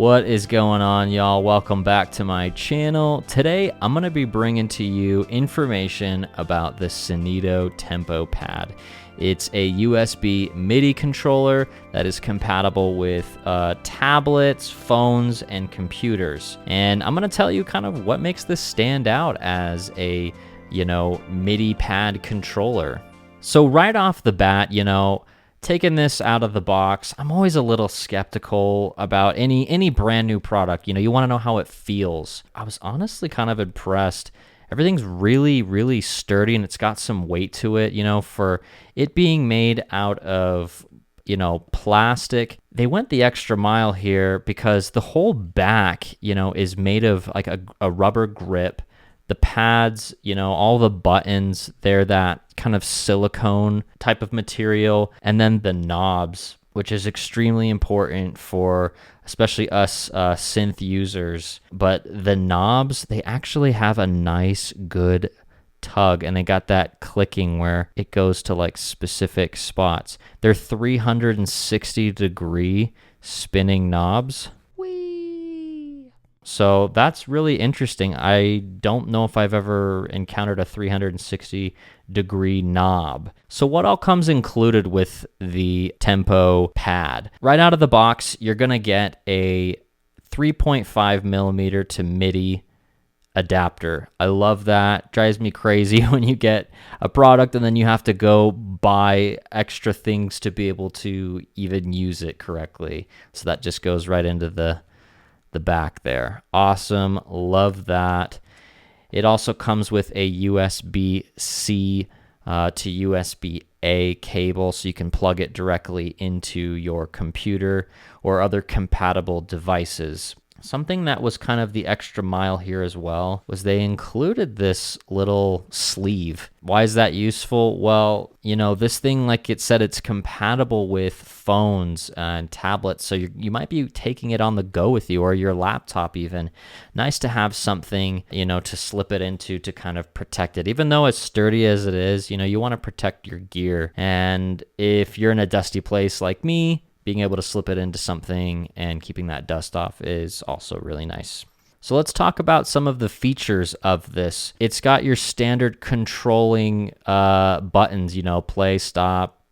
What is going on, y'all? Welcome back to my channel. Today, I'm going to be bringing to you information about the Synido TempoPAD. It's a USB MIDI controller that is compatible with tablets, phones, and computers. And I'm going to tell you kind of what makes this stand out as a, MIDI pad controller. So right off the bat, taking this out of the box, I'm always a little skeptical about any brand new product. You want to know how it feels. I was honestly kind of impressed. Everything's really, really sturdy and it's got some weight to it, for it being made out of, plastic. They went the extra mile here because the whole back, is made of like a rubber grip. The pads, all the buttons, they're that kind of silicone type of material. And then the knobs, which is extremely important for especially us synth users. But the knobs, they actually have a nice, good tug, and they got that clicking where it goes to like specific spots. They're 360-degree spinning knobs. So that's really interesting. I don't know if I've ever encountered a 360-degree knob. So what all comes included with the TempoPAD? Right out of the box, you're going to get a 3.5 millimeter to MIDI adapter. I love that. Drives me crazy when you get a product and then you have to go buy extra things to be able to even use it correctly. So that just goes right into the back there. Awesome. Love that. It also comes with a USB-C to USB-A cable, so you can plug it directly into your computer or other compatible devices. Something that was kind of the extra mile here as well was they included this little sleeve. Why is that useful? Well, this thing, like it said, it's compatible with phones and tablets, so you might be taking it on the go with you or your laptop even. Nice to have something, to slip it into to kind of protect it. Even though as sturdy as it is, you want to protect your gear. And if you're in a dusty place like me, being able to slip it into something and keeping that dust off is also really nice. So let's talk about some of the features of this. It's got your standard controlling buttons, play, stop,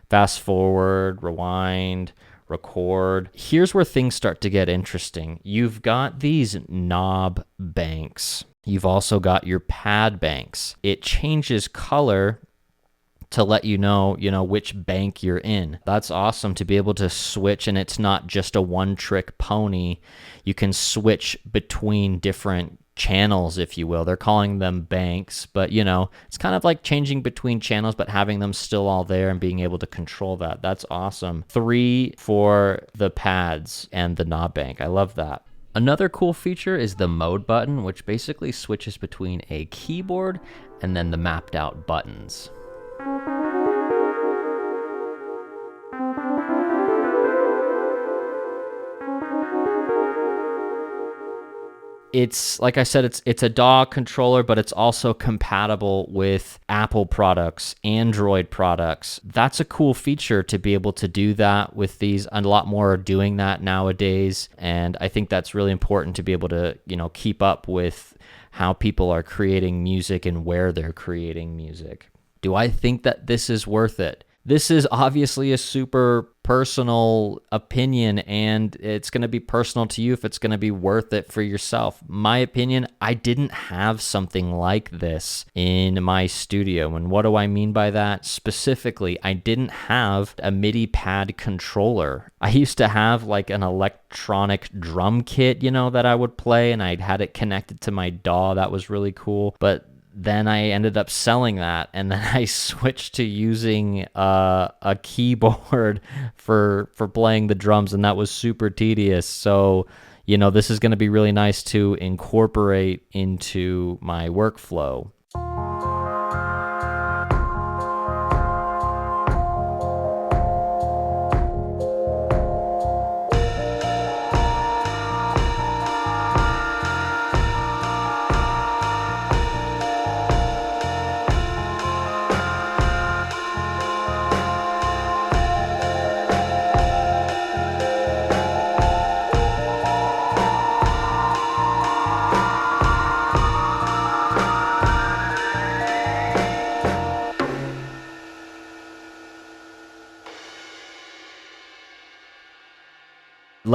fast forward, rewind, record. Here's where things start to get interesting. You've got these knob banks. You've also got your pad banks. It changes color to let you know, which bank you're in. That's awesome to be able to switch, and it's not just a one-trick pony. You can switch between different channels, if you will. They're calling them banks, but it's kind of like changing between channels, but having them still all there and being able to control that. That's awesome. 3 for the pads and the knob bank. I love that. Another cool feature is the mode button, which basically switches between a keyboard and then the mapped out buttons. It's, like I said, it's a DAW controller, but it's also compatible with Apple products, Android products. That's a cool feature to be able to do that with these. And a lot more are doing that nowadays. And I think that's really important to be able to, keep up with how people are creating music and where they're creating music. Do I think that this is worth it? This is obviously a super personal opinion, and it's going to be personal to you if it's going to be worth it for yourself. My opinion, I didn't have something like this in my studio. And what do I mean by that? Specifically, I didn't have a MIDI pad controller. I used to have like an electronic drum kit, that I would play, and I'd had it connected to my DAW. That was really cool. But then I ended up selling that, and then I switched to using a keyboard for playing the drums, and that was super tedious. So, this is going to be really nice to incorporate into my workflow.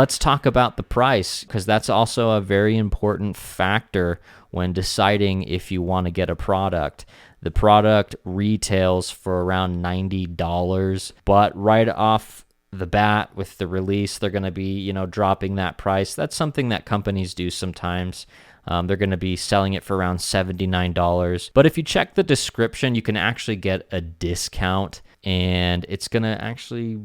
let's talk about the price, because that's also a very important factor when deciding if you want to get a product. The product retails for around $90, but right off the bat with the release, they're going to be, dropping that price. That's something that companies do sometimes. They're going to be selling it for around $79. But if you check the description, you can actually get a discount, and it's going to actually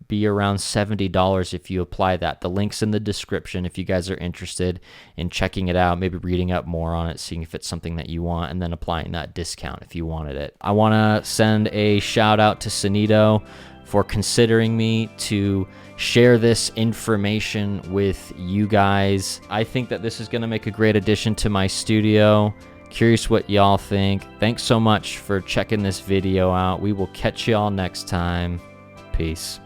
be around $70 if you apply that. The link's in the description if you guys are interested in checking it out, maybe reading up more on it, seeing if it's something that you want, and then applying that discount if you wanted it. I want to send a shout out to Synido for considering me to share this information with you guys. I think that this is going to make a great addition to my studio. Curious what y'all think. Thanks so much for checking this video out. We will catch y'all next time. Peace.